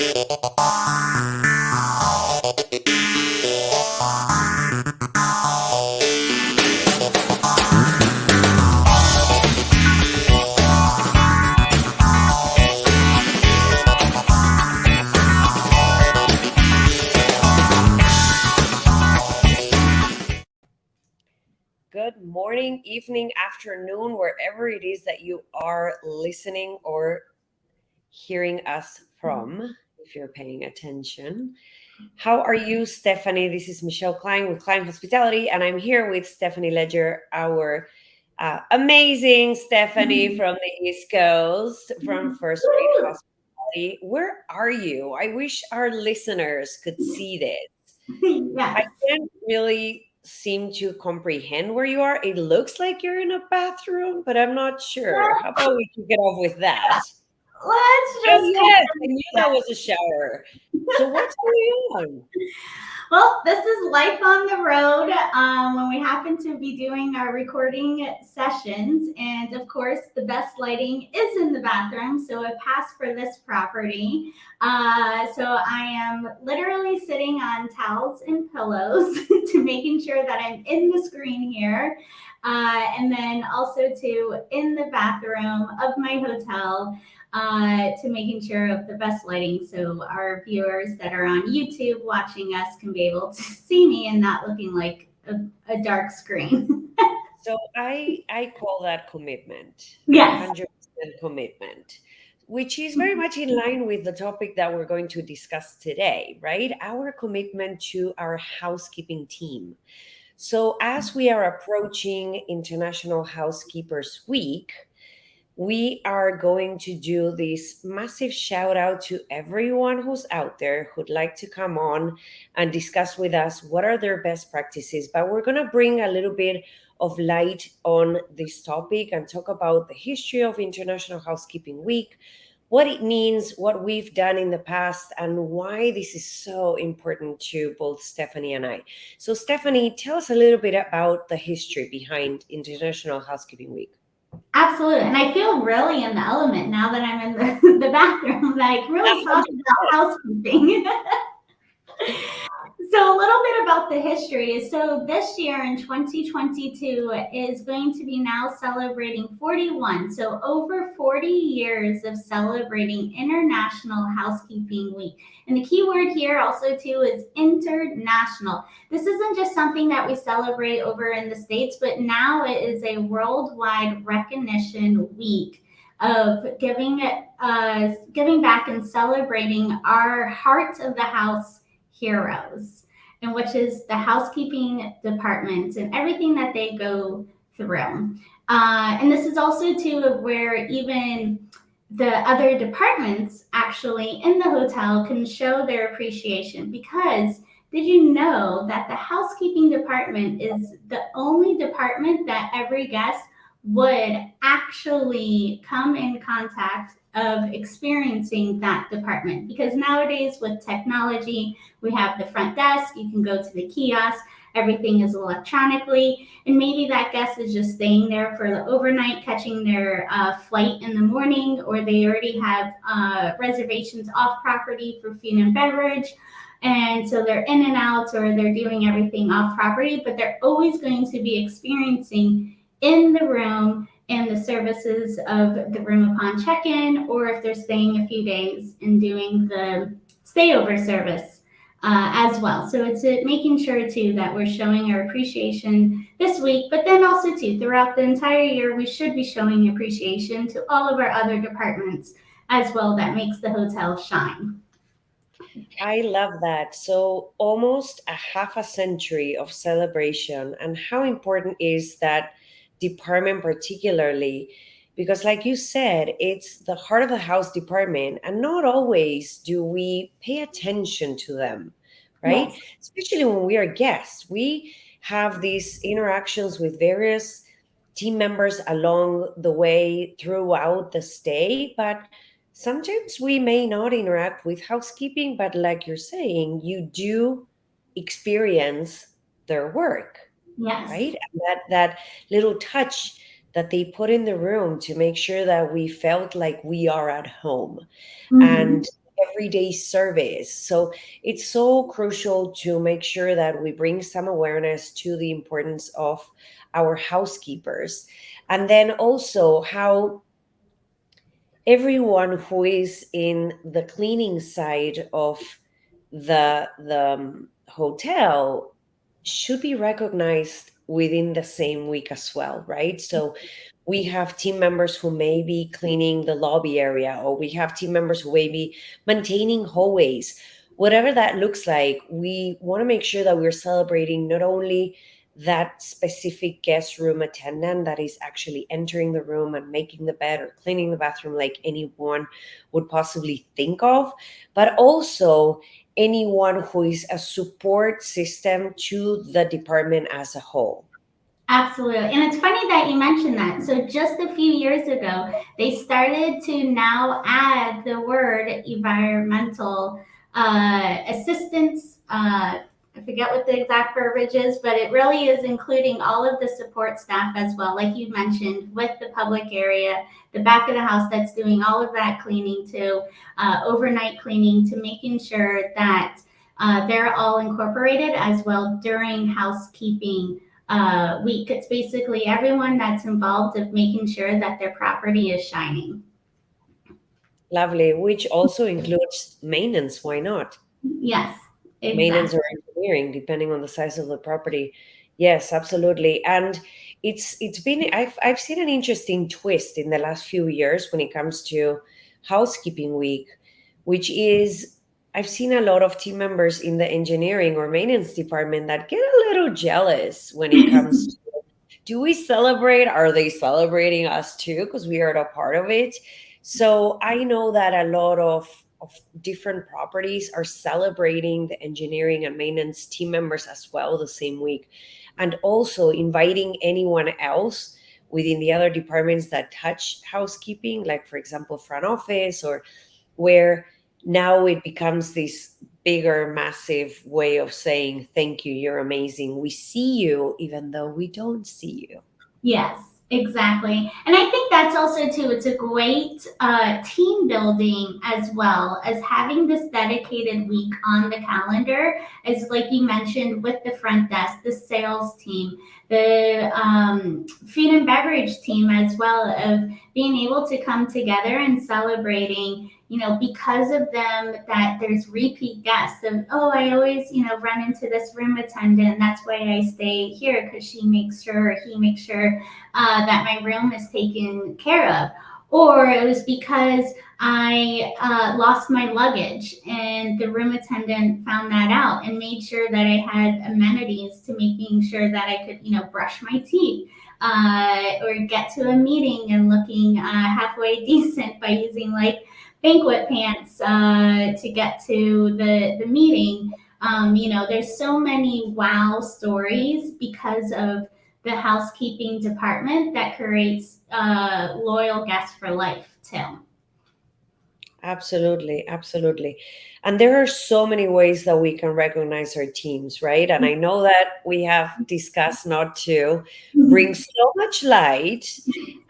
Good morning, evening, afternoon, wherever it is that you are listening or hearing us from, if you're paying attention. How are you, Stephanie? This is Michelle Kline with Kline Hospitality, and I'm here with Stephanie Ledger, our amazing Stephanie from the East Coast, from First Rate Hospitality. Where are you? I wish our listeners could see this. I Yes. can't really seem to comprehend where you are. It looks like you're in a bathroom, but I'm not sure. How about we kick it off with that? Let's Oh, just kind yes, I of knew that was a shower. So what's going on? Well, this is life on the road when we happen to be doing our recording sessions. And of course, the best lighting is in the bathroom. So it passed for this property. So I am literally sitting on towels and pillows to making sure that I'm in the screen here. And then also to in the bathroom of my hotel to making sure of the best lighting so our viewers that are on YouTube watching us can be able to see me and not looking like a dark screen. So I call that commitment, Yes. 100% commitment, which is very much in line with the topic that we're going to discuss today, right? Our commitment to our housekeeping team. So as we are approaching International Housekeepers Week, we are going to do this massive shout out to everyone who's out there who'd like to come on and discuss with us what are their best practices. But we're going to bring a little bit of light on this topic and talk about the history of International Housekeeping Week, what it means, what we've done in the past, and why this is so important to both Stephanie and I. So, Stephanie, tell us a little bit about the history behind International Housekeeping Week. Absolutely. And I feel really in the element now that I'm in the bathroom that I can really talk about housekeeping. So, a little bit about the history. So, this year in 2022 is going to be now celebrating 41. So, over 40 years of celebrating International Housekeeping Week. And the key word here also, too, is international. This isn't just something that we celebrate over in the States, but now it is a worldwide recognition week of giving back and celebrating our heart of the house heroes, and which is the housekeeping department and everything that they go through. And this is also too of where even the other departments actually in the hotel can show their appreciation, because did you know that the housekeeping department is the only department that every guest would actually come in contact of experiencing that department? Because nowadays with technology, we have the front desk, you can go to the kiosk, everything is electronically, and maybe that guest is just staying there for the overnight, catching their flight in the morning, or they already have reservations off property for food and beverage. And so they're in and out, or they're doing everything off property, but they're always going to be experiencing in the room and the services of the room upon check-in, or if they're staying a few days and doing the stayover service as well. So it's making sure too that we're showing our appreciation this week, but then also too throughout the entire year, we should be showing appreciation to all of our other departments as well that makes the hotel shine. I love that. So almost a half a century of celebration, and how important is that department particularly, because like you said, it's the heart of the house department, and not always do we pay attention to them, right? Yes. Especially when we are guests. We have these interactions with various team members along the way throughout the stay, but sometimes we may not interact with housekeeping, but like you're saying, you do experience their work, Yes. right? And that little touch that they put in the room to make sure that we felt like we are at home. Mm-hmm. And everyday service. So it's so crucial to make sure that we bring some awareness to the importance of our housekeepers. And then also how everyone who is in the cleaning side of the hotel should be recognized within the same week as well, right? So we have team members who may be cleaning the lobby area, or we have team members who may be maintaining hallways. Whatever that looks like, we want to make sure that we're celebrating not only that specific guest room attendant that is actually entering the room and making the bed or cleaning the bathroom like anyone would possibly think of, but also anyone who is a support system to the department as a whole. Absolutely. And it's funny that you mentioned that. So, just a few years ago, they started to now add the word environmental assistance. I forget what the exact verbiage is, but it really is including all of the support staff as well, like you mentioned, with the public area, the back of the house that's doing all of that cleaning to overnight cleaning to making sure that they're all incorporated as well during housekeeping week. It's basically everyone that's involved of making sure that their property is shining. Lovely, which also includes maintenance. Why not? Yes, Maintenance exactly. or engineering, depending on the size of the property. Yes, absolutely. And it's been I've seen an interesting twist in the last few years when it comes to housekeeping week, which is I've seen a lot of team members in the engineering or maintenance department that get a little jealous when it comes to, do we celebrate? Are they celebrating us too? Because we are a part of it. So I know that a lot of different properties are celebrating the engineering and maintenance team members as well the same week. And also inviting anyone else within the other departments that touch housekeeping, like, for example, front office, or where now it becomes this bigger, massive way of saying, thank you, you're amazing. We see you, even though we don't see you. Yes, exactly. And I think that's also too, it's a great team building as well as having this dedicated week on the calendar, as like you mentioned, with the front desk, the sales team, the food and beverage team as well, of being able to come together and celebrating, you know, because of them, that there's repeat guests of, oh, I always, you know, run into this room attendant. That's why I stay here, because she makes sure, he makes sure that my room is taken care of. Or it was because I lost my luggage and the room attendant found that out and made sure that I had amenities to making sure that I could, you know, brush my teeth. Or get to a meeting and looking halfway decent by using like banquet pants to get to the meeting. You know, there's so many wow stories because of the housekeeping department that creates loyal guests for life too. Absolutely, absolutely. And there are so many ways that we can recognize our teams, right? And I know that we have discussed not to bring so much light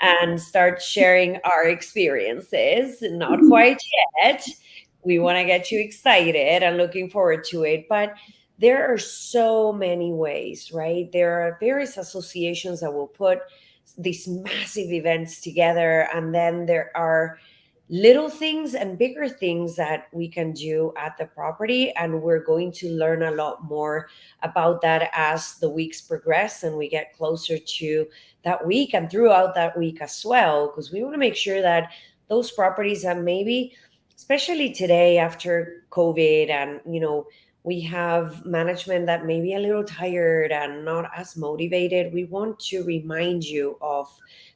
and start sharing our experiences. Not quite yet. We want to get you excited and looking forward to it. But there are so many ways, right? There are various associations that will put these massive events together. And then there are little things and bigger things that we can do at the property. And we're going to learn a lot more about that as the weeks progress and we get closer to that week and throughout that week as well, because we want to make sure that those properties that maybe, especially today after COVID, and we have management that may be a little tired and not as motivated, we want to remind you of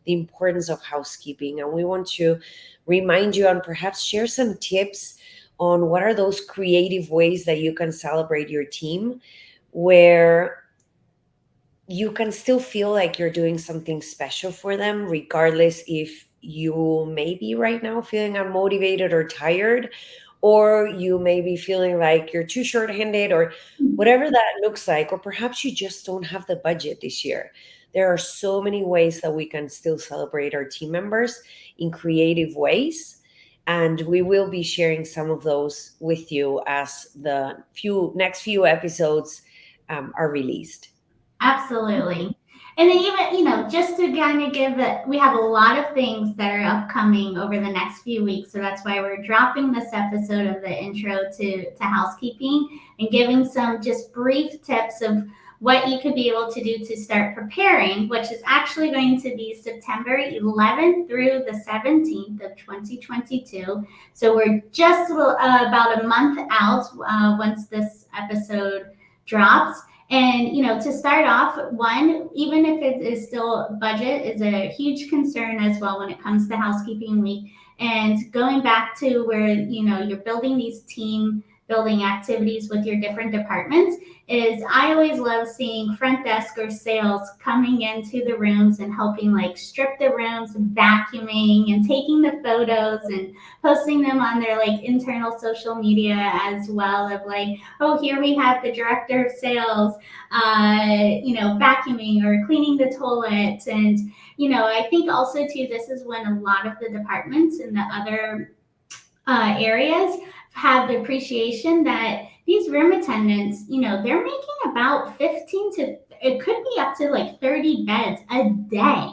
the importance of housekeeping, and we want to remind you and perhaps share some tips on what are those creative ways that you can celebrate your team, where you can still feel like you're doing something special for them, regardless if you may be right now feeling unmotivated or tired, or you may be feeling like you're too short-handed, or whatever that looks like, or perhaps you just don't have the budget this year. There are so many ways that we can still celebrate our team members in creative ways. And we will be sharing some of those with you as the next few episodes are released. Absolutely. And then even, just to kind of give it, we have a lot of things that are upcoming over the next few weeks. So that's why we're dropping this episode of the intro to housekeeping and giving some just brief tips of what you could be able to do to start preparing, which is actually going to be September 11th through the 17th of 2022. So we're just about a month out once this episode drops. And to start off, one, even if it is still budget, is a huge concern as well when it comes to housekeeping week. And going back to where you're building these team building activities with your different departments, is I always love seeing front desk or sales coming into the rooms and helping like strip the rooms and vacuuming and taking the photos and posting them on their like internal social media as well, of like, oh, here we have the director of sales vacuuming or cleaning the toilet. And I think also too, this is when a lot of the departments and the other areas have the appreciation that these room attendants, they're making about 15 to, it could be up to like 30 beds a day,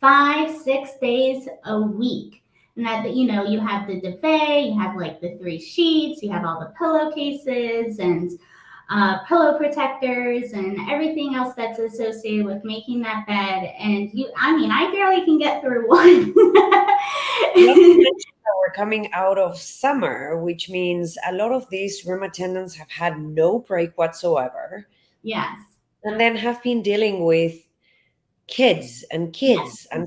5, 6 days a week. And that, you have the duvet, you have like the 3 sheets, you have all the pillowcases and pillow protectors and everything else that's associated with making that bed. And I barely can get through one. Not to mention that we're coming out of summer, which means a lot of these room attendants have had no break whatsoever, Yes. and then have been dealing with kids and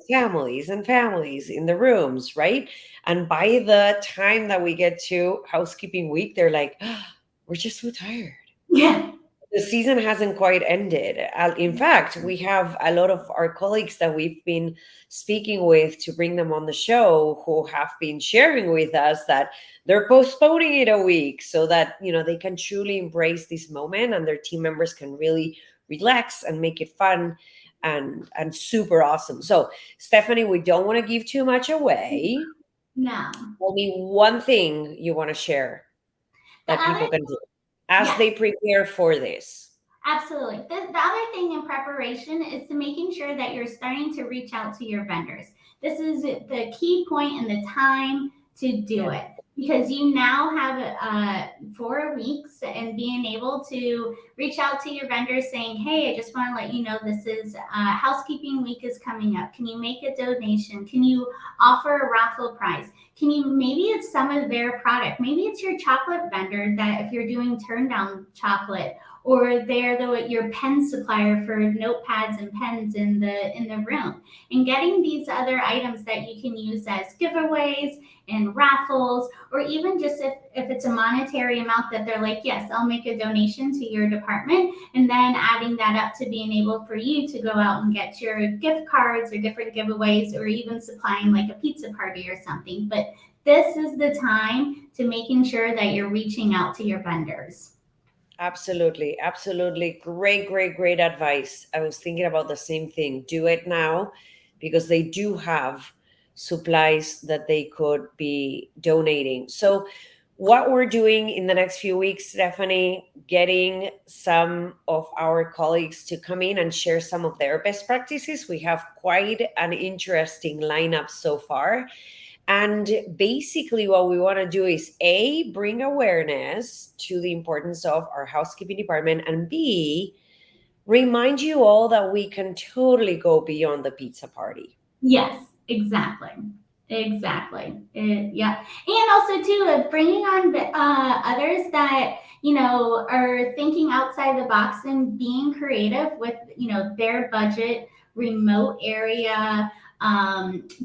families in the rooms, right? And by the time that we get to housekeeping week, they're like, "Oh, we're just so tired." Yeah. The season hasn't quite ended. In fact, we have a lot of our colleagues that we've been speaking with to bring them on the show who have been sharing with us that they're postponing it a week so that, they can truly embrace this moment and their team members can really relax and make it fun and super awesome. So, Stephanie, we don't want to give too much away. No. Tell me one thing you want to share The that other, people can do as yes, they prepare for this. absolutely. The other thing in preparation is to making sure that you're starting to reach out to your vendors. This is the key point in the time to do Yeah. it, because you now have 4 weeks and being able to reach out to your vendors saying, hey, I just want to let you know this is housekeeping week is coming up. Can you make a donation? Can you offer a raffle prize? Can you, maybe it's some of their product. Maybe it's your chocolate vendor that if you're doing turn down chocolate, or they're your pen supplier for notepads and pens in the room, and getting these other items that you can use as giveaways and raffles, or even just if it's a monetary amount that they're like, yes, I'll make a donation to your department, and then adding that up to being able for you to go out and get your gift cards or different giveaways, or even supplying like a pizza party or something. But this is the time to making sure that you're reaching out to your vendors. Absolutely. Absolutely. Great, great, great advice. I was thinking about the same thing. Do it now because they do have supplies that they could be donating. So, what we're doing in the next few weeks, Stephanie, getting some of our colleagues to come in and share some of their best practices. We have quite an interesting lineup so far. And basically, what we want to do is A, bring awareness to the importance of our housekeeping department, and B, remind you all that we can totally go beyond the pizza party. Yes, exactly. Exactly. Yeah. And also too, bringing on others that, are thinking outside the box and being creative with, their budget, remote area,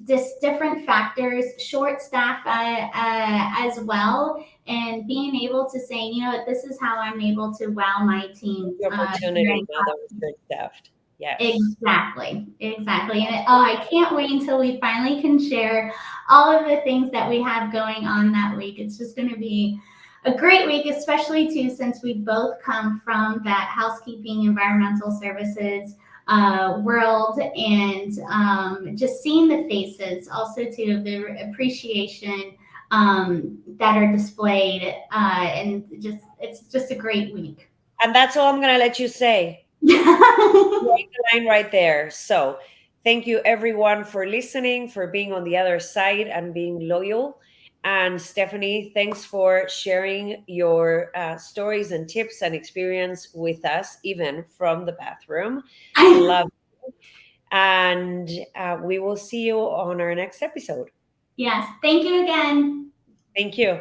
just different factors, short staff as well, and being able to say, this is how I'm able to wow my team The opportunity during. now that we're short-staffed. Yes. Exactly, exactly. And I can't wait until we finally can share all of the things that we have going on that week. It's just going to be a great week, especially too, since we both come from that housekeeping, environmental services world, and just seeing the faces also too of the appreciation that are displayed, and it's just a great week. And that's all I'm going to let you say. Right, the line right there. So, thank you everyone for listening, for being on the other side and being loyal. And Stephanie, thanks for sharing your stories and tips and experience with us, even from the bathroom. Love. And we will see you on our next episode. Yes, thank you again. Thank you.